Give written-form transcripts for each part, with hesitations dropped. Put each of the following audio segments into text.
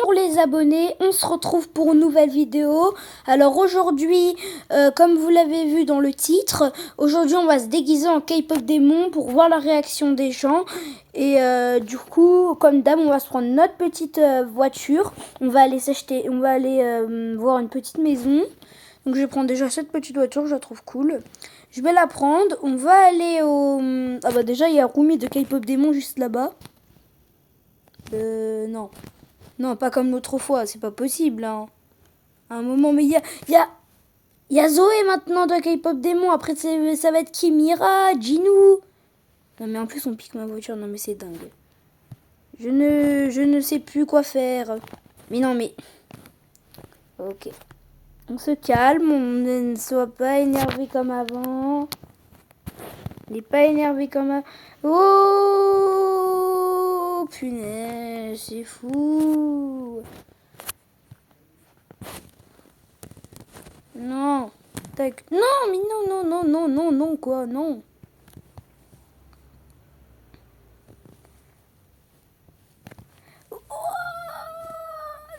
Bonjour les abonnés, on se retrouve pour une nouvelle vidéo. Alors aujourd'hui, comme vous l'avez vu dans le titre, aujourd'hui on va se déguiser en K-pop démon pour voir la réaction des gens. Et du coup, comme d'hab, on va se prendre notre petite voiture. On va aller voir une petite maison. Donc je vais prendre déjà cette petite voiture, je la trouve cool. Je vais la prendre, on va aller au... Ah bah déjà il y a Rumi de K-pop démon juste là-bas. Non. Non, pas comme l'autre fois, c'est pas possible. Hein. À un moment, mais il y a Zoé maintenant de K-pop démon. Après, ça va être Kimira, Jinou. Non, mais en plus, on pique ma voiture. Non, mais c'est dingue. Je ne sais plus quoi faire. Mais non, mais... Ok. On se calme, on ne soit pas énervé comme avant. On n'est pas énervé comme avant. Oh, punaise, c'est fou. Non. Tac. Non, mais non, quoi, non.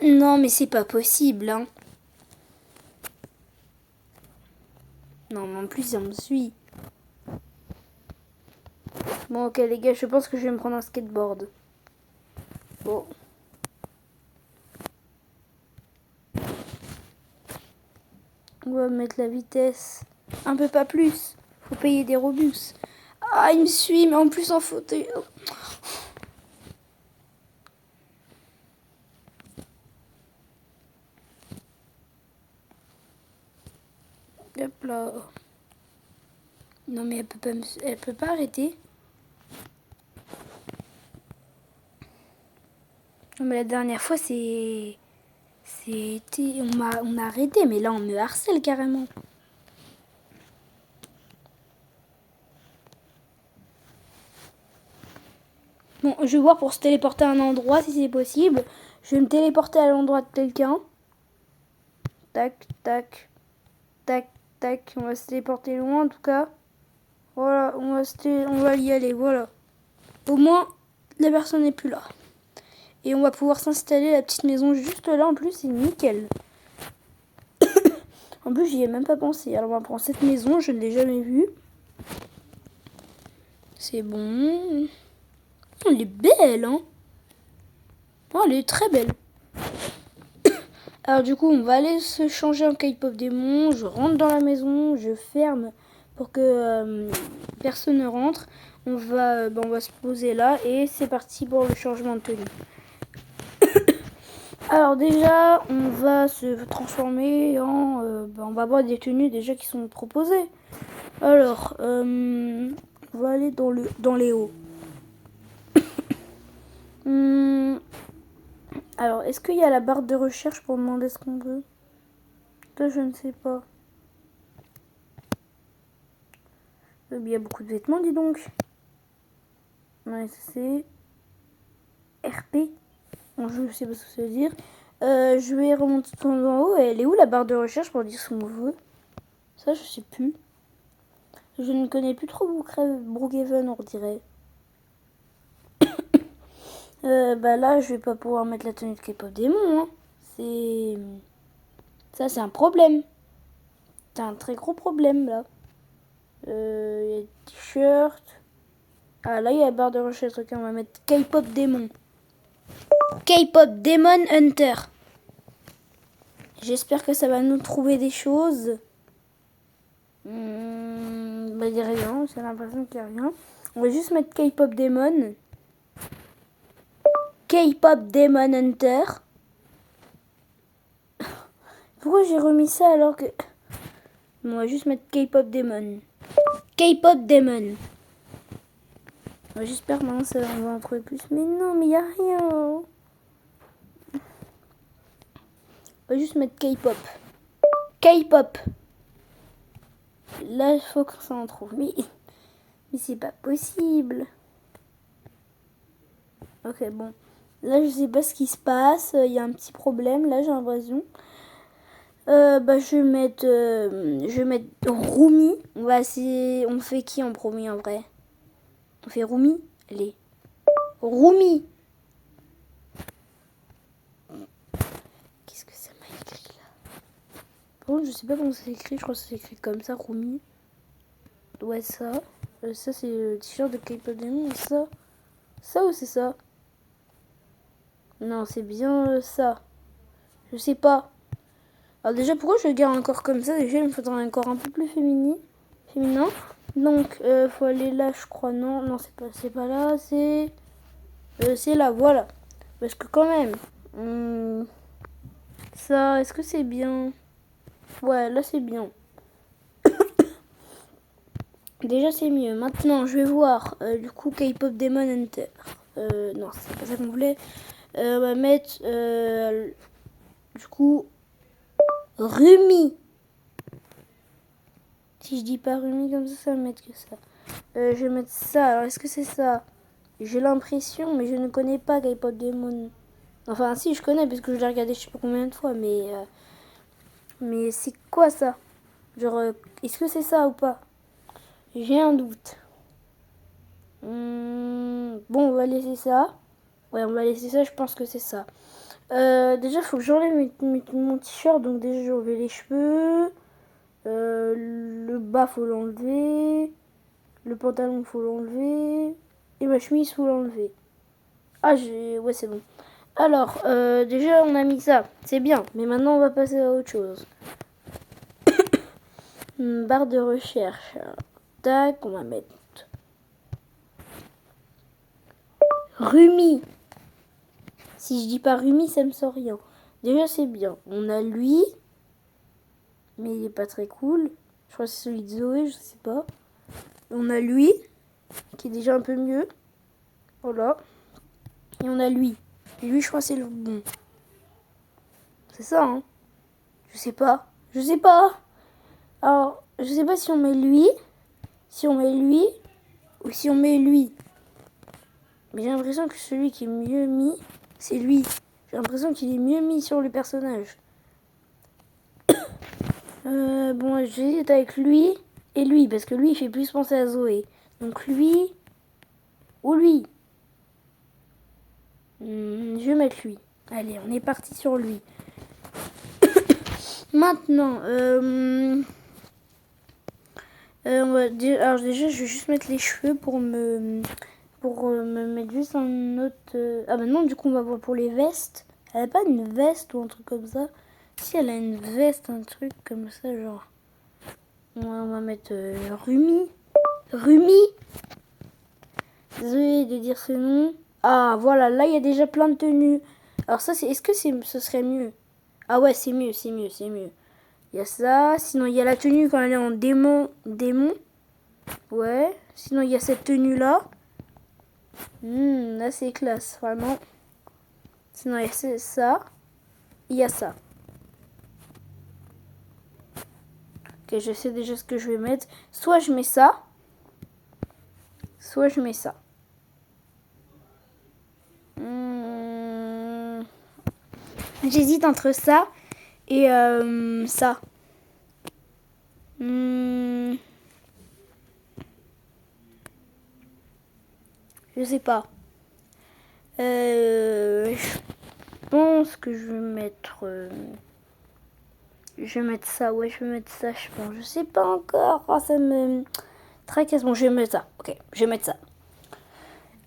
Non, mais c'est pas possible, hein. Non, mais en plus, on me suit. Bon, ok, les gars, je pense que je vais me prendre un skateboard. Bon. On va mettre la vitesse. Un peu pas plus. Faut payer des robux. Ah, il me suit, mais en plus en fauteuil. Hop là. Non, mais elle peut pas arrêter. Non, mais la dernière fois, on a arrêté, mais là, on me harcèle carrément. Bon, je vais voir pour se téléporter à un endroit, si c'est possible. Je vais me téléporter à l'endroit de quelqu'un. Tac, tac, tac, tac. On va se téléporter loin, en tout cas. Voilà, on va y aller, voilà. Au moins, la personne n'est plus là. Et on va pouvoir s'installer la petite maison juste là, en plus, c'est nickel. En plus, j'y ai même pas pensé. Alors, on va prendre cette maison, je ne l'ai jamais vue. C'est bon. Elle est belle, hein. Oh, elle est très belle. Alors du coup, on va aller se changer en K-pop démon. Je rentre dans la maison, je ferme pour que personne ne rentre. On va se poser là et c'est parti pour le changement de tenue. Alors déjà, on va se transformer en... on va avoir des tenues déjà qui sont proposées. Alors, on va aller dans les hauts. Alors, est-ce qu'il y a la barre de recherche pour demander ce qu'on veut? Ça, je ne sais pas. Il y a beaucoup de vêtements, dis donc. Ouais, c'est RP. Bon, je ne sais pas ce que ça veut dire. Je vais remonter tout en haut. Elle est où la barre de recherche pour dire ce qu'on veut? Ça, je sais plus. Je ne connais plus trop Brookhaven, on dirait. Là, je vais pas pouvoir mettre la tenue de K-pop démon. Hein. Ça, c'est un problème. C'est un très gros problème, là. Il y a des t-shirts. Ah, là, il y a la barre de recherche. Ok, on va mettre K-pop démon. K-pop Demon Hunter. J'espère que ça va nous trouver des choses. Il n'y a rien. J'ai l'impression qu'il n'y a rien. On va juste mettre K-pop Demon. K-pop Demon Hunter. Pourquoi j'ai remis ça alors que... On va juste mettre K-pop Demon. K-pop Demon. J'espère que maintenant on va en trouver plus. Mais non, mais il n'y a rien. On va juste mettre K-pop. K-pop. Là, il faut que ça en trouve. Mais c'est pas possible. Ok, bon. Là, je sais pas ce qui se passe. Il y a un petit problème. Là, j'ai l'impression. Je vais mettre Rumi. On va essayer. On fait qui en premier en vrai? On fait Rumi? Allez. Rumi. Par contre, je sais pas comment ça s'écrit. Je crois que ça s'écrit comme ça, Rumi. Ouais, ça. Ça, c'est le t-shirt de K-pop Demon. Ça. Ça ou c'est ça? Non, c'est bien ça. Je sais pas. Alors déjà, pourquoi je le garde encore comme ça? Déjà, il me faudrait un corps un peu plus féminin. Donc, faut aller là, je crois. Non, non, c'est pas là. C'est là, voilà. Parce que quand même, ça, est-ce que c'est bien? Ouais, là, c'est bien. Déjà, c'est mieux. Maintenant, je vais voir, du coup, K-pop Demon Hunter. Non, c'est pas ça qu'on voulait. On va mettre, du coup, Rumi. Si je dis pas Rumi comme ça va mettre que ça. Je vais mettre ça. Alors, est-ce que c'est ça? J'ai l'impression, mais je ne connais pas K-pop Demon. Enfin, si, je connais, parce que je l'ai regardé je sais pas combien de fois, mais c'est quoi ça? Genre, est-ce que c'est ça ou pas? J'ai un doute. Bon, on va laisser ça. Ouais, on va laisser ça, je pense que c'est ça. Déjà, il faut que j'enlève mon t-shirt, donc déjà, j'ai enlevé les cheveux. Le bas, faut l'enlever. Le pantalon, faut l'enlever. Et ma chemise, faut l'enlever. Ah, ouais, c'est bon. Alors, déjà, on a mis ça. C'est bien. Mais maintenant, on va passer à autre chose. Barre de recherche. Tac, on va mettre Rumi. Si je dis pas Rumi, ça me sort rien. Déjà, c'est bien. On a lui. Mais il est pas très cool. Je crois que c'est celui de Zoé, je sais pas. On a lui, qui est déjà un peu mieux. Voilà. Et on a lui. Et lui, je crois que c'est le bon. C'est ça, hein? Je sais pas. Je sais pas. Alors, je sais pas si on met lui, ou si on met lui. Mais j'ai l'impression que celui qui est mieux mis, c'est lui. J'ai l'impression qu'il est mieux mis sur le personnage. Bon, j'hésite avec lui et lui, parce que lui, il fait plus penser à Zoé. Donc lui ou lui. Je vais mettre lui. Allez, on est parti sur lui. Maintenant, alors déjà, je vais juste mettre les cheveux pour me mettre juste un autre... Ah bah non, du coup, on va voir pour les vestes. Elle a pas une veste ou un truc comme ça? Si, elle a une veste, un truc comme ça, genre... On va mettre Rumi. Rumi. Désolée de dire ce nom. Ah, voilà, là, il y a déjà plein de tenues. Alors ça, est-ce que ce serait mieux? Ah ouais, c'est mieux. Il y a ça. Sinon, il y a la tenue quand elle est en démon. Ouais. Sinon, il y a cette tenue-là. Là, c'est classe, vraiment. Sinon, il y a ça. Il y a ça. Ok, je sais déjà ce que je vais mettre. Soit je mets ça. Soit je mets ça. J'hésite entre ça et ça. Je sais pas. Je pense que je vais mettre... je vais mettre ça. Ouais, je vais mettre ça, je pense. Je sais pas encore. Oh, ça me tracasse. Bon, je vais mettre ça. Ok, je vais mettre ça.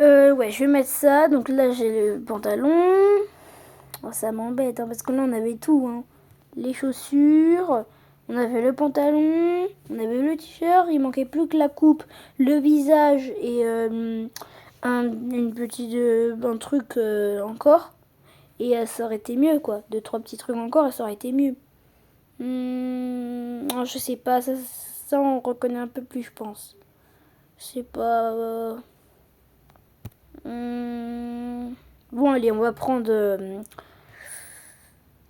Ouais, je vais mettre ça. Donc là, j'ai le pantalon. Oh, ça m'embête, hein, parce que là, on avait tout. Hein. Les chaussures, on avait le pantalon, on avait le t-shirt. Il manquait plus que la coupe, le visage et une petite, un truc encore. Et ça aurait été mieux, quoi. 2-3 petits trucs encore, et ça aurait été mieux. Je sais pas, ça on reconnaît un peu plus, je pense. Je sais pas. Bon, allez, on va prendre...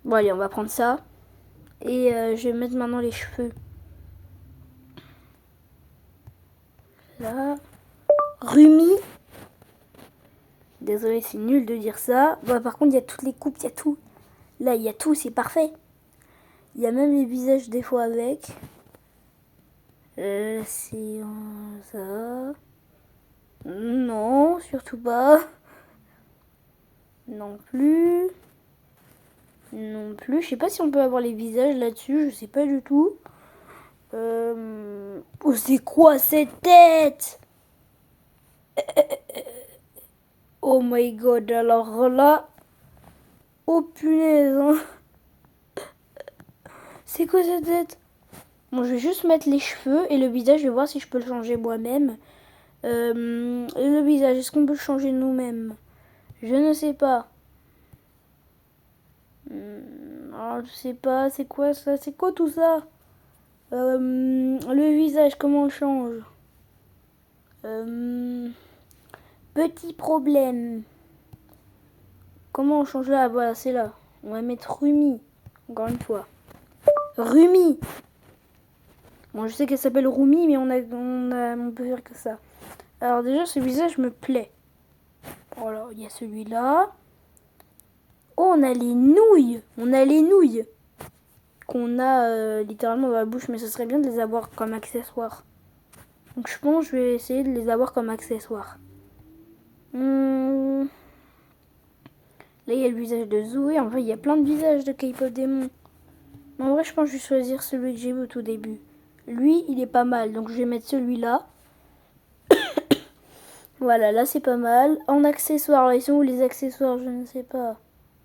Bon, allez, on va prendre ça. Et je vais mettre maintenant les cheveux. Là. Rumi. Désolée, c'est nul de dire ça. Bon, par contre, il y a toutes les coupes, il y a tout. Là, il y a tout, c'est parfait. Il y a même les visages des fois avec. C'est ça. Non, surtout pas. Non plus. Non plus. Je sais pas si on peut avoir les visages là-dessus. Je sais pas du tout. Oh, c'est quoi cette tête? Oh my god. Alors là... Oh punaise. Hein. C'est quoi cette tête? Bon, je vais juste mettre les cheveux et le visage. Je vais voir si je peux le changer moi-même. Le visage, est-ce qu'on peut le changer nous-mêmes? Je ne sais pas. Alors, je sais pas, c'est quoi ça? C'est quoi tout ça? Le visage, comment on le change? Petit problème. Comment on change là? Ah, voilà, c'est là. On va mettre Rumi. Encore une fois. Rumi. Bon, je sais qu'elle s'appelle Rumi, mais on peut faire que ça. Alors déjà, ce visage me plaît. Voilà, il y a celui-là. Oh, on a les nouilles. On a les nouilles. Qu'on a littéralement dans la bouche, mais ce serait bien de les avoir comme accessoires. Donc je pense que je vais essayer de les avoir comme accessoires. Là, il y a le visage de Zoé. En vrai, il y a plein de visages de K-pop démon. Mais en vrai, je pense que je vais choisir celui que j'ai vu au tout début. Lui, il est pas mal. Donc je vais mettre celui-là. Voilà, là, c'est pas mal. En accessoires, là, ils sont où les accessoires? Je ne sais pas.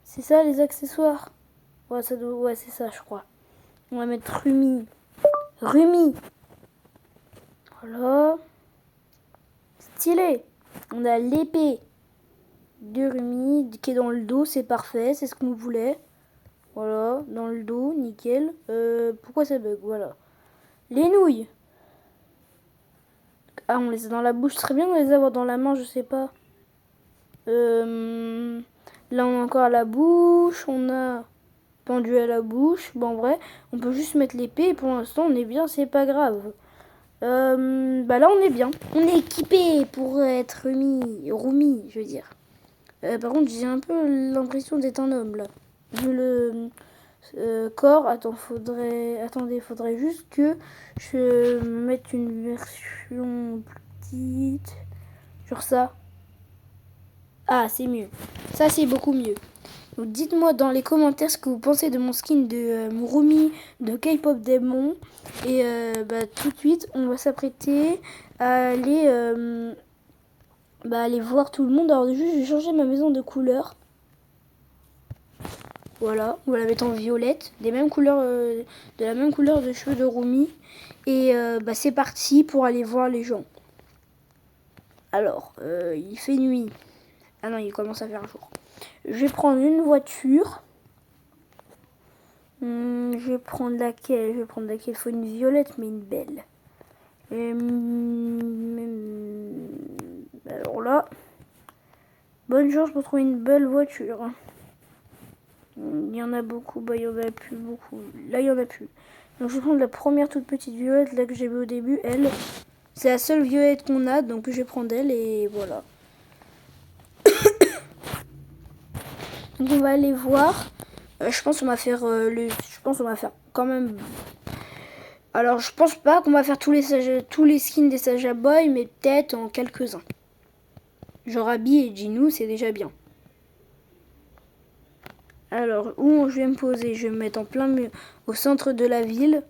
C'est ça, les accessoires? Ouais, ouais, c'est ça, je crois. On va mettre Rumi. Rumi. Voilà. Stylé. On a l'épée de Rumi qui est dans le dos, c'est parfait, c'est ce qu'on voulait. Voilà, dans le dos, nickel. Pourquoi ça bug? Voilà. Les nouilles. Ah, on les a dans la bouche. Ce serait bien de les avoir dans la main, je sais pas. Là, on a encore à la bouche. On a pendu à la bouche. Bon, en vrai, on peut juste mettre l'épée. Et pour l'instant, on est bien, c'est pas grave. Bah là, on est bien. On est équipé pour être Rumi, je veux dire. Par contre, j'ai un peu l'impression d'être un homme, là. Vu le corps. Attendez, faudrait juste que je mette une version plus petite. Genre ça. Ah, c'est mieux. Ça, c'est beaucoup mieux. Donc, dites-moi dans les commentaires ce que vous pensez de mon skin de Rumi de K-pop Demon. Et bah, tout de suite, on va s'apprêter à aller voir tout le monde. Alors, juste, je vais changer ma maison de couleur. Voilà, on va la mettre en violette, de la même couleur de cheveux de Rumi. Et bah, c'est parti pour aller voir les gens. Alors, il fait nuit. Ah non, il commence à faire jour. Je vais prendre une voiture. Je vais prendre laquelle? Il faut une violette, mais une belle. Alors là, bonne chance pour trouver une belle voiture. Il y en a beaucoup, bah il y en a plus beaucoup. Là, il y en a plus. Donc je vais prendre la première toute petite violette là que j'ai vue au début. Elle, c'est la seule violette qu'on a, donc je vais prendre elle et voilà. Donc on va aller voir. Je pense qu'on va faire quand même. Alors je pense pas qu'on va faire tous les skins des Saja Boy, mais peut-être en quelques-uns. Genre Abby et Jinou, c'est déjà bien. Alors, où je vais me poser? Je vais me mettre en plein milieu, au centre de la ville,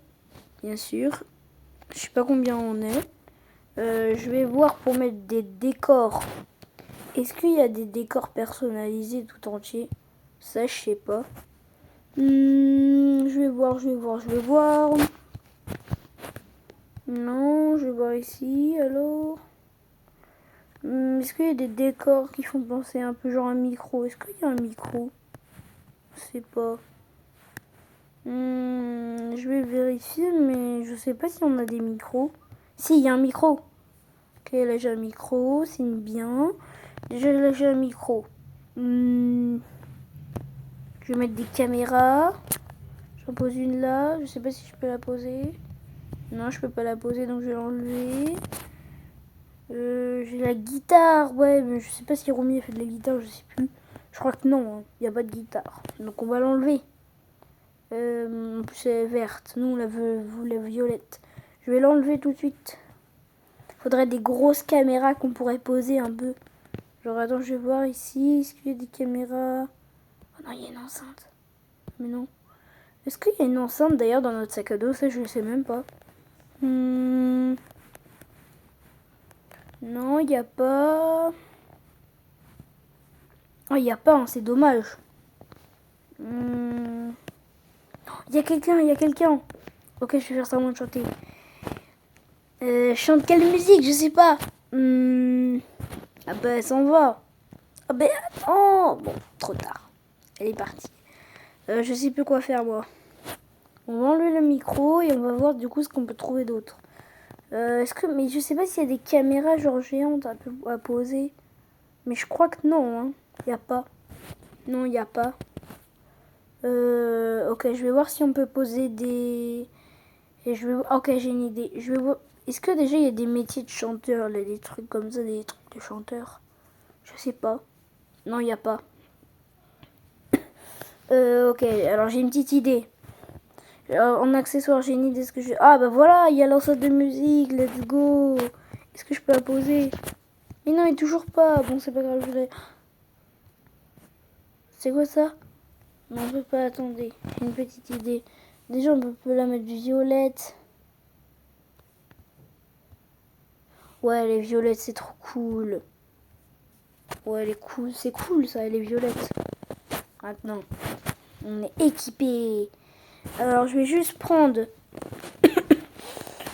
bien sûr. Je sais pas combien on est. Je vais voir pour mettre des décors. Est-ce qu'il y a des décors personnalisés tout entiers? Ça, je sais pas. Je vais voir. Non, je vais voir ici, alors. Est-ce qu'il y a des décors qui font penser un peu genre un micro? Est-ce qu'il y a un micro? Je sais pas. Je vais vérifier, mais je sais pas si on a des micros. Si, il y a un micro. Ok, là j'ai un micro, c'est bien. Déjà là j'ai un micro. Je vais mettre des caméras. J'en pose une là. Je sais pas si je peux la poser. Non, je peux pas la poser, donc je vais l'enlever. J'ai la guitare, ouais, mais je sais pas si Romy a fait de la guitare, je sais plus. Je crois que non, il n'y a pas de guitare. Donc on va l'enlever. En plus elle est verte, nous on la veut la violette. Je vais l'enlever tout de suite. Faudrait des grosses caméras qu'on pourrait poser un peu. Genre attends, je vais voir ici, est-ce qu'il y a des caméras? Oh non, il y a une enceinte. Mais non. Est-ce qu'il y a une enceinte d'ailleurs dans notre sac à dos? Ça, je ne sais même pas. Non, il n'y a pas. Oh, il n'y a pas, hein, c'est dommage. Il y a quelqu'un, il y a quelqu'un. Ok, je vais faire semblant de chanter. Chante quelle musique? Je sais pas. Ah bah, elle s'en va. Ah bah, attends. Bon, trop tard. Elle est partie. Je sais plus quoi faire, moi. On va enlever le micro et on va voir du coup ce qu'on peut trouver d'autre. Mais je sais pas s'il y a des caméras genre géantes à poser. Mais je crois que non, hein. Y a pas. Non, il n'y a pas. Ok, je vais voir si on peut poser des... Ok, j'ai une idée. Je vais voir... Est-ce que déjà il y a des métiers de chanteur, là, des trucs comme ça, des trucs de chanteur? Je sais pas. Non, il n'y a pas. Ok, alors j'ai une petite idée. En accessoire, j'ai une idée. Ce que je... Ah bah voilà, il y a l'enceinte de musique, let's go. Est-ce que je peux la poser? Mais non, il est toujours pas. Bon, c'est pas grave, je l'ai. C'est quoi ça? Non, on peut pas, attendez. J'ai une petite idée. Déjà, on peut la mettre violette. Ouais, les violettes, c'est trop cool. Ouais, elle est cool. C'est cool, ça, elle est violette. Maintenant, on est équipé. Alors, je vais juste prendre...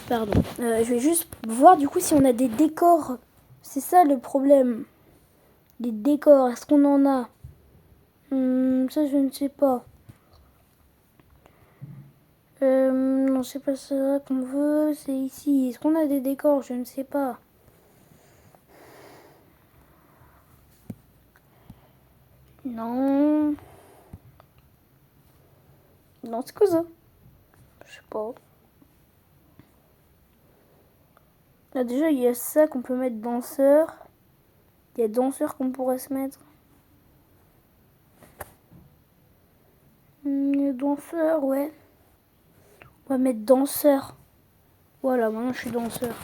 Pardon. Je vais juste voir, du coup, si on a des décors. C'est ça, le problème. Les décors, est-ce qu'on en a? Ça, je ne sais pas. Non, c'est pas ça qu'on veut. C'est ici. Est-ce qu'on a des décors? Je ne sais pas. Non. Non, c'est quoi ça? Je sais pas. Là, déjà, il y a ça qu'on peut mettre danseur. Il y a danseur qu'on pourrait se mettre. Danseur, ouais. On va mettre danseur. Voilà, maintenant je suis danseur.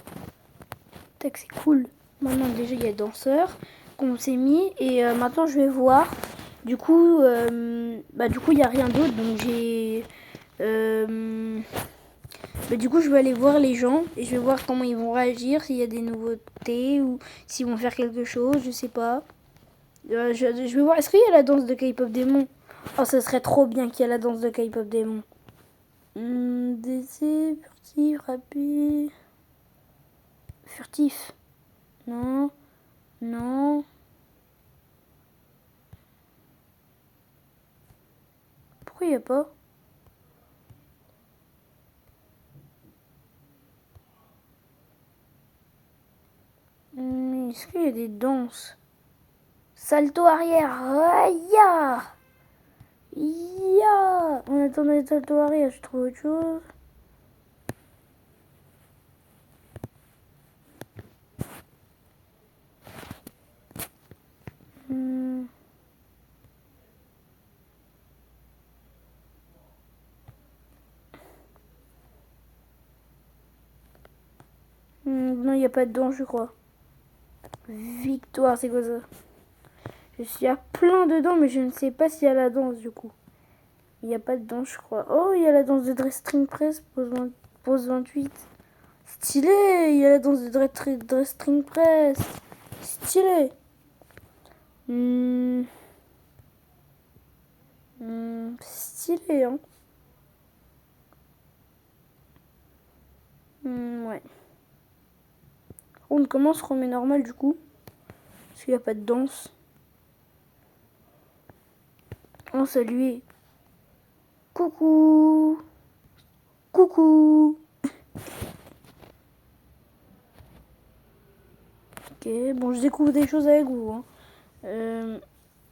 Tac, c'est cool. Maintenant, déjà, il y a danseur qu'on s'est mis. Et maintenant, je vais voir. Du coup, il n'y a rien d'autre. Donc, j'ai... du coup, je vais aller voir les gens. Et je vais voir comment ils vont réagir. S'il y a des nouveautés ou s'ils vont faire quelque chose. Je sais pas. Je vais voir. Est-ce qu'il y a la danse de K-pop démon? Oh, ce serait trop bien qu'il y ait la danse de K-pop démon. DC, furtif, rapide. Furtif. Non. Non. Pourquoi il n'y a pas? Est-ce qu'il y a des danses? Salto arrière. Ya. Ya. On attendait le salto arrière. Je trouve autre chose. Non, il n'y a pas de danse, je crois. Victoire, c'est quoi ça? Je suis à plein dedans, mais je ne sais pas s'il y a la danse, du coup. Il n'y a pas de danse, je crois. Oh, il y a la danse de dress string press, pose 28. Stylé, il y a la danse de dress string press. Stylé. Stylé, hein. Ouais. Comment on se remet normal, du coup? Parce qu'il n'y a pas de danse. On salue. Coucou. Coucou. Ok, bon, je découvre des choses avec vous. Hein.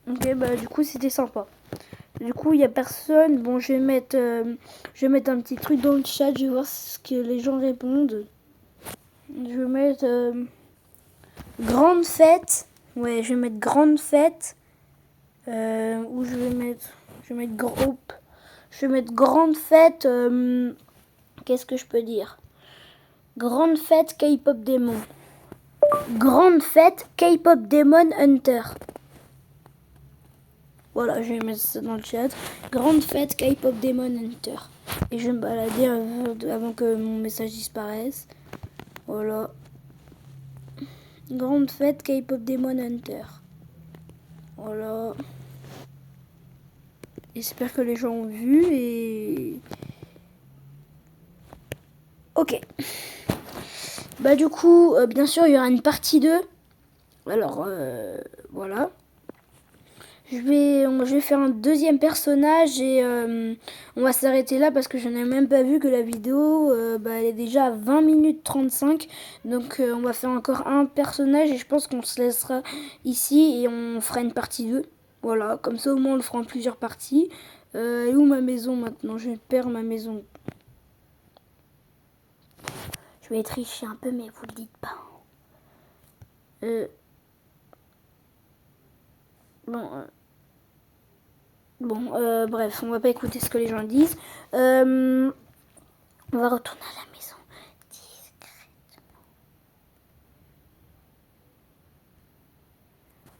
Ok, bah du coup, c'était sympa. Du coup, il n'y a personne. Bon, je vais mettre un petit truc dans le chat. Je vais voir ce que les gens répondent. Je vais mettre grande fête. Ouais, je vais mettre grande fête. Où je vais mettre groupe. Je vais mettre grande fête. Qu'est-ce que je peux dire? Grande fête K-pop démon. Grande fête K-pop Demon Hunter. Voilà, je vais mettre ça dans le chat. Grande fête K-pop Demon Hunter. Et je vais me balader avant que mon message disparaisse. Voilà. Grande fête K-pop Demon Hunter. Voilà. J'espère que les gens ont vu et... Ok. Bah du coup, bien sûr, il y aura une partie 2. Alors, voilà. Je vais faire un deuxième personnage et on va s'arrêter là parce que je n'ai même pas vu que la vidéo, elle est déjà à 20 minutes 35. Donc on va faire encore un personnage et je pense qu'on se laissera ici et on fera une partie 2. Voilà, comme ça au moins on le fera en plusieurs parties. Et où ma maison maintenant? Je perds ma maison. Je vais tricher un peu mais vous le dites pas. Bref, on va pas écouter ce que les gens disent. On va retourner à la maison discrètement.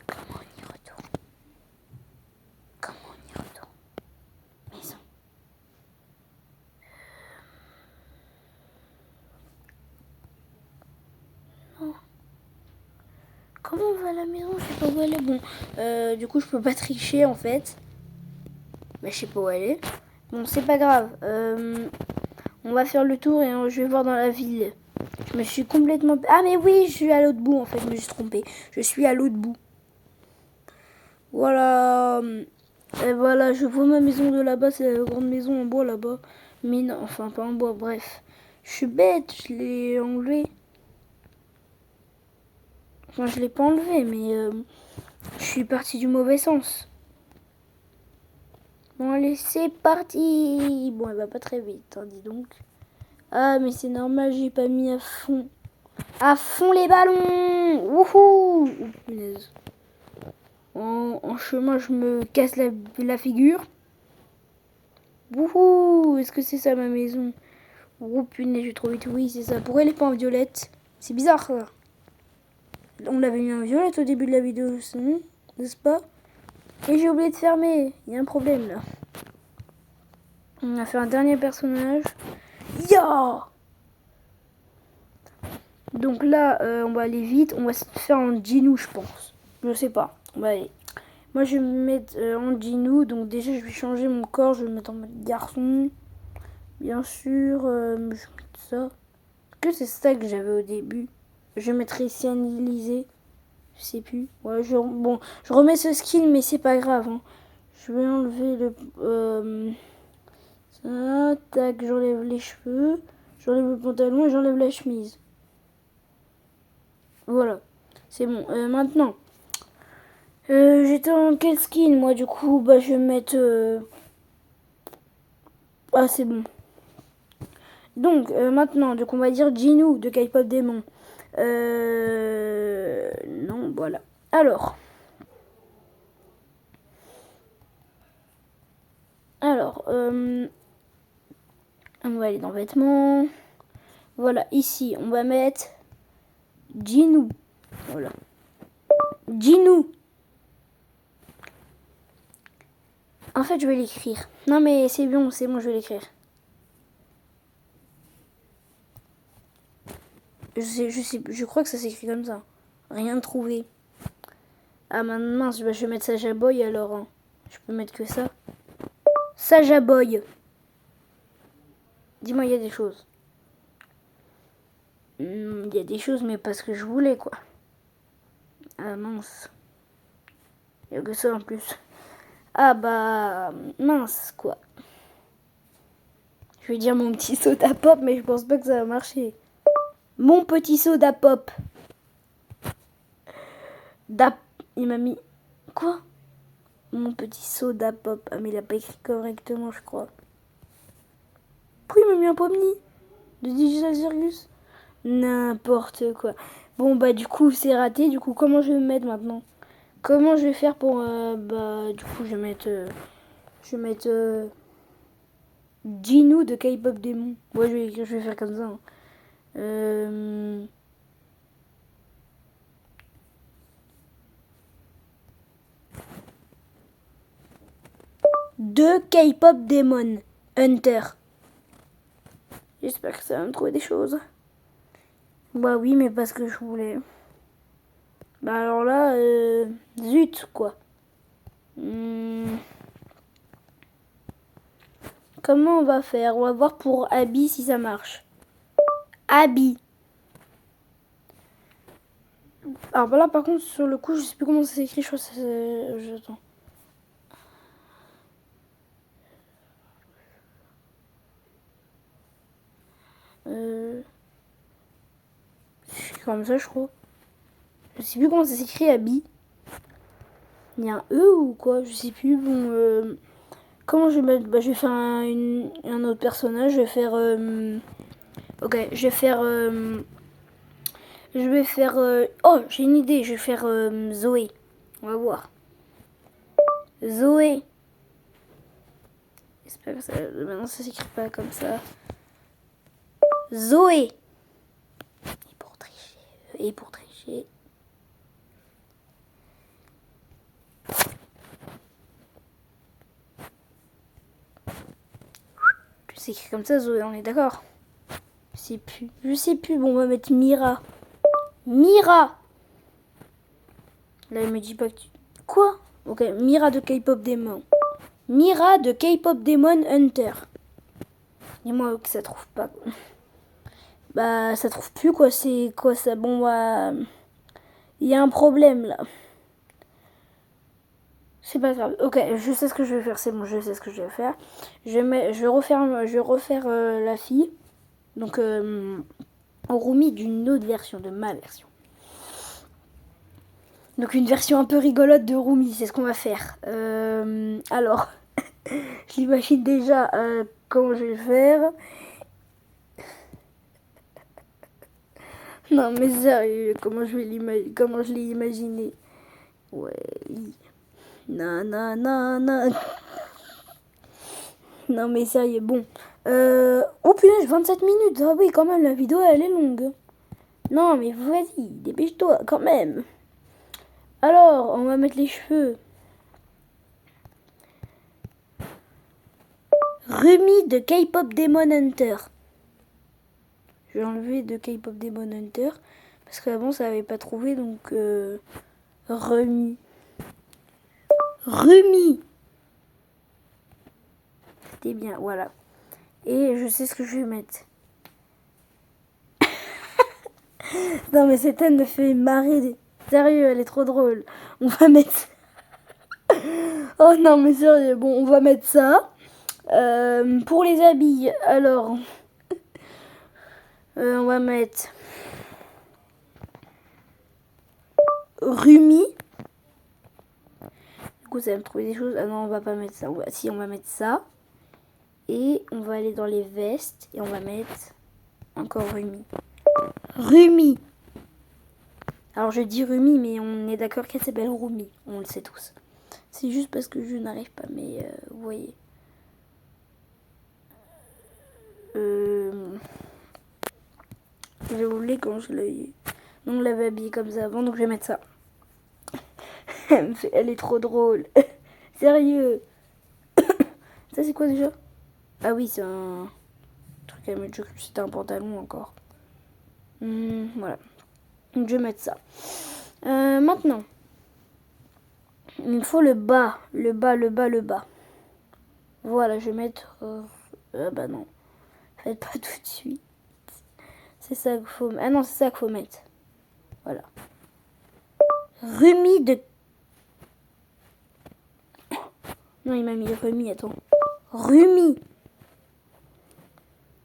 Comment on y retourne? Comment on y retourne? Maison. Non. Comment on va à la maison? Je sais pas où elle est. Bon, du coup, je peux pas tricher en fait. Mais je sais pas où elle est. Bon, c'est pas grave. On va faire le tour et je vais voir dans la ville. Je me suis complètement... Ah mais oui, je suis à l'autre bout en fait, je me suis trompée. Je suis à l'autre bout. Voilà. Et voilà, je vois ma maison de là-bas, c'est la grande maison en bois là-bas. Mais non, enfin pas en bois, bref. Je suis bête, je l'ai enlevé. Enfin, je l'ai pas enlevé, mais je suis partie du mauvais sens. Bon, allez, c'est parti. Bon, elle va pas très vite, hein, dis donc. Ah, mais c'est normal, j'ai pas mis à fond. À fond les ballons. Wouhou. Oh, punaise. En chemin, je me casse la figure. Wouhou. Est-ce que c'est ça ma maison? Oh punaise, j'ai trop vite. Oui, c'est ça. Pourquoi elle est pas en violette? C'est bizarre, ça. On l'avait mis en violette au début de la vidéo, n'est-ce pas? Et j'ai oublié de fermer. Il y a un problème, là. On a fait un dernier personnage. Ya! Donc là, on va aller vite. On va se faire en Jinou, je pense. Je sais pas. On va aller. Moi, je vais me mettre en Jinou. Donc déjà, je vais changer mon corps. Je vais me mettre en mode garçon. Bien sûr. Je vais mettre ça. Est-ce que c'est ça que j'avais au début? Je vais mettre ici Élysée. Je sais plus. Ouais, bon, je remets ce skin, mais c'est pas grave. Hein. Je vais enlever le... ça, tac, j'enlève les cheveux. J'enlève le pantalon et j'enlève la chemise. Voilà. C'est bon. Maintenant, j'étais en quel skin, moi, du coup? Bah, je vais mettre... Ah, c'est bon. Donc, maintenant, donc on va dire Jinou de K-pop Demon. Non, voilà. Alors, on va aller dans vêtements. Voilà, ici, on va mettre Jinou. Voilà. Jinou. En fait, je vais l'écrire. Non, mais c'est bon, je vais l'écrire. Je crois que ça s'écrit comme ça. Rien trouvé. Ah, mince, je vais mettre Saja Boy alors. Hein. Je peux mettre que ça. Saja Boy. Dis-moi, il y a des choses. Il y a des choses, mais pas ce que je voulais, quoi. Ah, mince. Il n'y a que ça en plus. Ah, bah, mince, quoi. Je vais dire mon petit soda pop, mais je pense pas que ça va marcher. Mon petit soda pop. Il m'a mis... Quoi? Mon petit soda pop. Ah, mais il a pas écrit correctement, je crois. Pourquoi il m'a mis un pomni de Digital Circus? N'importe quoi. Bon, bah, du coup, c'est raté. Du coup, comment je vais me mettre maintenant? Comment je vais faire pour... du coup, je vais mettre... Jinou de K-pop Demon. Ouais, je vais faire comme ça. Hein. de K-pop Demon Hunter. J'espère que ça va me trouver des choses. Bah oui, mais parce que je voulais. Bah alors là, zut quoi. Comment on va faire? On va voir pour Abby si ça marche. Abby. Alors là par contre sur le coup je sais plus comment ça s'écrit, je crois que c'est... Attends. C'est comme ça je crois. Je sais plus comment ça s'écrit Abby. Il y a un E ou quoi? Je sais plus. Bon, comment je vais mettre? Bah, je vais faire un autre personnage. Je vais faire... Ok, je vais faire... oh, j'ai une idée. Je vais faire Zoé. On va voir. Zoé. J'espère que ça... Maintenant, ça s'écrit pas comme ça. Zoé. Et pour tricher. Et pour tricher. C'est écrit comme ça, Zoé, on est d'accord? Je sais plus. Je sais plus. Bon, on va mettre Mira. Mira. Là, il me dit pas que tu... Quoi? Ok, Mira de K-pop Demon. Mira de K-pop Demon Hunter. Dis-moi que ça trouve pas. Bah, ça trouve plus quoi. C'est quoi ça? Bon, bah... Il y a un problème là. C'est pas grave. Ok, je sais ce que je vais faire. C'est bon, je sais ce que je vais faire. Je vais refaire la fille. Donc, Rumi d'une autre version, de ma version. Donc une version un peu rigolote de Rumi, c'est ce qu'on va faire. Alors, j'imagine déjà comment je vais le faire. Non mais sérieux, comment je l'ai imaginé. Ouais. Non, non, non, non. Non mais sérieux, bon. Oh punaise, 27 minutes. Ah oui, quand même, la vidéo elle est longue. Non mais vas-y, dépêche-toi quand même. Alors, on va mettre les cheveux. Rumi de K-pop Demon Hunter. Je vais enlever de K-pop Demon Hunter. Parce qu'avant, ça n'avait pas trouvé. Donc, Rumi. Rumi. C'était bien, voilà. Et je sais ce que je vais mettre. Non, mais cette scène me fait marrer. Sérieux, elle est trop drôle. On va mettre... Oh non, mais sérieux. Bon, on va mettre ça. Pour les habits, alors... on va mettre... Rumi. Du coup, ça va me trouver des choses. Ah non, on va pas mettre ça. Si, on va mettre ça. Et on va aller dans les vestes. Et on va mettre encore Rumi. Rumi. Alors, je dis Rumi, mais on est d'accord qu'elle s'appelle Rumi. On le sait tous. C'est juste parce que je n'arrive pas. Mais vous voyez. Je voulais quand je l'ai... On l'avait habillée comme ça avant. Donc, je vais mettre ça. Elle est trop drôle. Sérieux. Ça, c'est quoi déjà? Ah oui, c'est un truc à mettre. C'était un pantalon encore. Voilà. Donc, je vais mettre ça. Maintenant. Il me faut le bas. Le bas. Voilà, je vais mettre... bah non. Faites pas tout de suite. C'est ça qu'il faut... Ah non, c'est ça qu'il faut mettre. Voilà. Rumi de... Non, il m'a mis Rumi, attends. Rumi.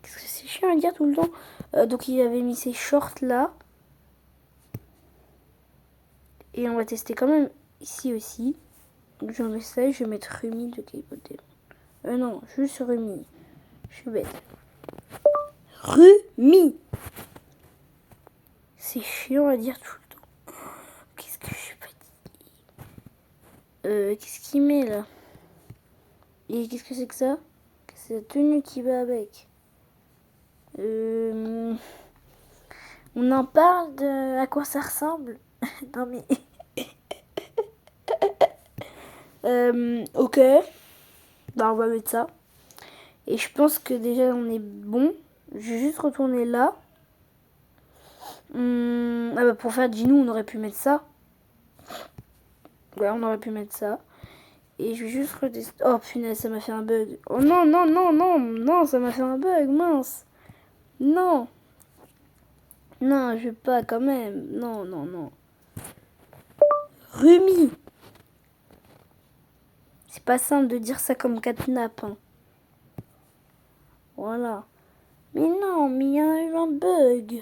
Qu'est-ce que c'est chiant à dire tout le temps. Donc, il avait mis ses shorts là. Et on va tester quand même ici aussi. Donc, je mets ça et je vais mettre Rumi de K-pop. Non, juste Rumi. Je suis bête. Rumi. C'est chiant à dire tout le temps. Qu'est-ce que je suis fatiguée. Qu'est-ce qu'il met là? Et qu'est-ce que c'est que ça? C'est la tenue qui va avec. On en parle de à quoi ça ressemble? Non mais... ok. Bah, on va mettre ça. Et je pense que déjà on est bon. Je vais juste retourner là. Ah bah pour faire Gino, on aurait pu mettre ça. Ouais, on aurait pu mettre ça. Et je vais juste redescendre. Oh punaise, ça m'a fait un bug. Oh non, non, non, non, non, ça m'a fait un bug, mince. Non. Non, je vais pas quand même. Non, non, non. Rumi. C'est pas simple de dire ça comme catnap. Hein. Voilà. Mais non, mais il y a eu un bug.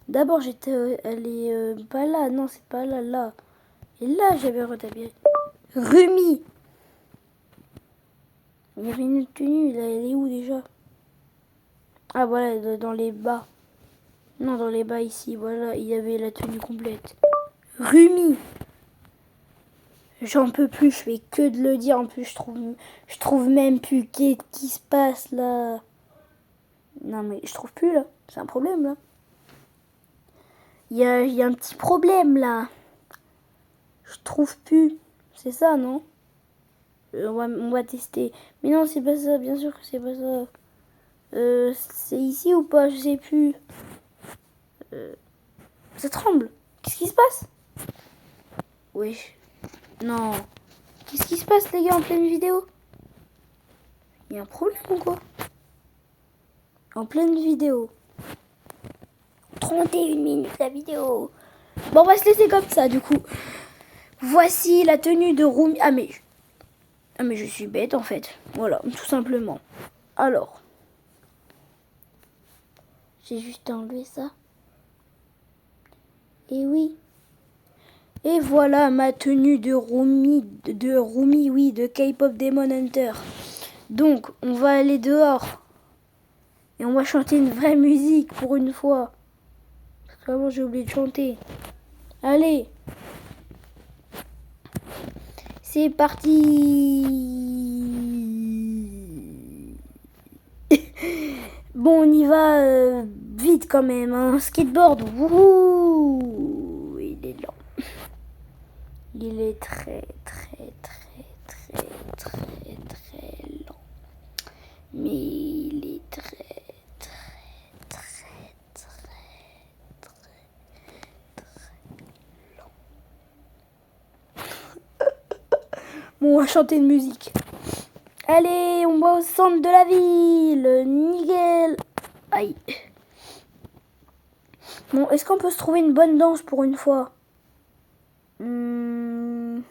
D'abord, elle est pas là. Non, c'est pas là, là. Et là, j'avais rétabli. Rumi. Il y avait une tenue, là, elle est où déjà? Ah, voilà, dans les bas. Non, dans les bas ici, voilà, il y avait la tenue complète. Rumi. J'en peux plus, je fais que de le dire. En plus, je trouve même plus qu'est-ce qui se passe là. Non, mais je trouve plus là. C'est un problème là. Il y a un petit problème là. Je trouve plus. C'est ça, non? On va tester. Mais non, c'est pas ça. Bien sûr que c'est pas ça. C'est ici ou pas? Je sais plus. Ça tremble. Qu'est-ce qui se passe? Oui. Non. Qu'est-ce qui se passe, les gars, en pleine vidéo? Il y a un problème ou quoi? En pleine vidéo. 31 minutes la vidéo. Bon, on va se laisser comme ça, du coup. Voici la tenue de Rumi. Ah, mais je suis bête, en fait. Voilà, tout simplement. Alors. J'ai juste enlevé ça. Et oui. Et voilà ma tenue de Rumi, oui, de K-Pop Demon Hunter. Donc, on va aller dehors. Et on va chanter une vraie musique pour une fois. Parce que vraiment, j'ai oublié de chanter. Allez. C'est parti. Bon, on y va vite quand même. Hein. Skateboard. Wouhou. Il est lent. Il est très, très, très, très, très, très lent. Mais il est très, très, très, très, très lent. Bon, on va chanter une musique. Allez, on va au centre de la ville. Nickel. Aïe. Bon, est-ce qu'on peut se trouver une bonne danse pour une fois? Une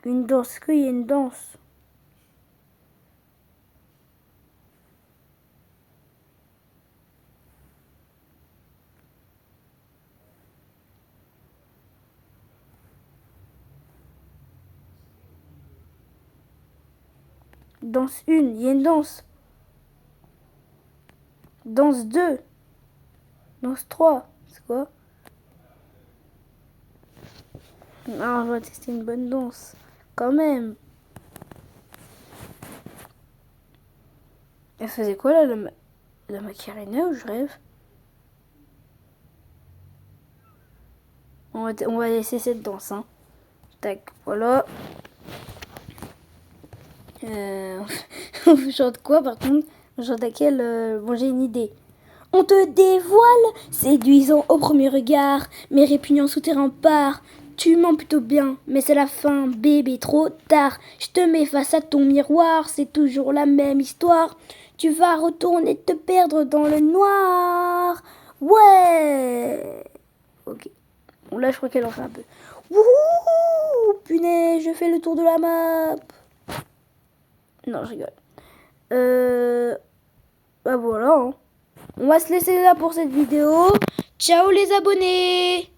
danse. Est-ce qu'il y a une danse? Danse 1, il y a une danse. Danse 2. Danse 3. C'est quoi? Ah, on va tester une bonne danse. Quand même. Elle faisait quoi là, la Macarena ou je rêve? On va laisser cette danse. Hein. Tac, voilà. On chante quoi par contre? On chante à quelle Bon, j'ai une idée. On te dévoile, séduisant au premier regard, mais répugnant sous tes remparts. Tu mens plutôt bien, mais c'est la fin, bébé, trop tard. Je te mets face à ton miroir, c'est toujours la même histoire. Tu vas retourner te perdre dans le noir. Ouais. Ok. Bon, là, je crois qu'elle en fait un peu. Wouhou, punaise, je fais le tour de la map. Non, je rigole. Bah voilà. Hein. On va se laisser là pour cette vidéo. Ciao les abonnés!